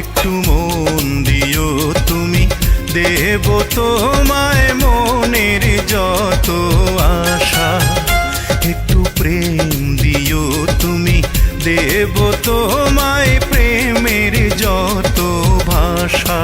একটু মন দিও তুমি, দেব তোমায় মনের যত আশা। একটু প্রেম দিও তুমি, দেব তোমায় প্রেমের যত ভাষা।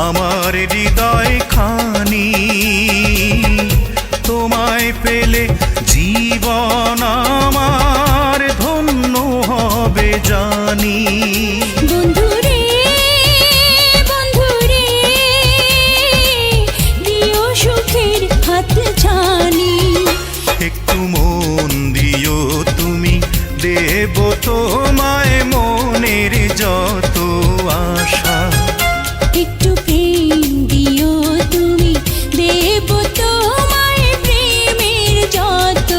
আমার হৃদয় খানি, তোমায় পেলে জীবন আমার ধন্য হবে জানি। বন্ধুরে বন্ধুরে দিও সুখের হাত ছানি। একটু মন দিও তুমি, দেব তোমায় মনের যত আশা। একটু প্রেম দিও তুমি, দেব তোমায় প্রেমের যত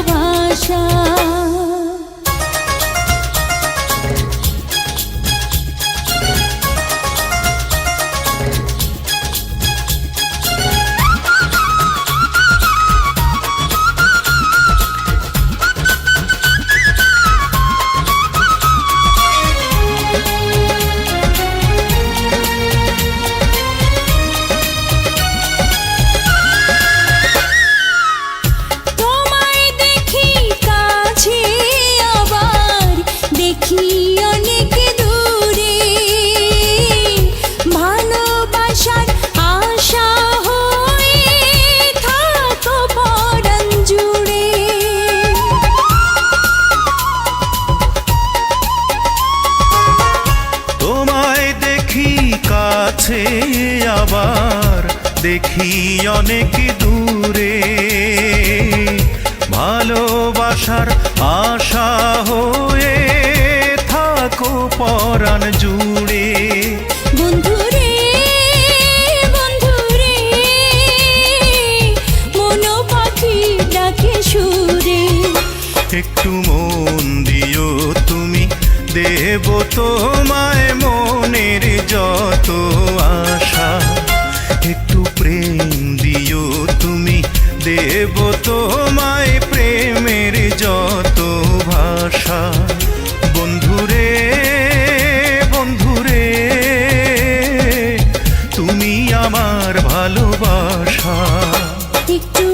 ভাষা। কাছে আবার দেখি অনেক দূরে, ভালোবাসার আশা হয়ে থাকো পরাণ জুড়ে। বন্ধুরে বন্ধুরে মনো পাখি ডাকে সুরে। একটু মন দিও তুমি, দেব তোমায় মনের যত আশা। একটু প্রেম দিও তুমি, দেব তোমায় প্রেমের যত ভাষা। বন্ধুরে বন্ধুরে তুমি আমার ভালোবাসা। একটু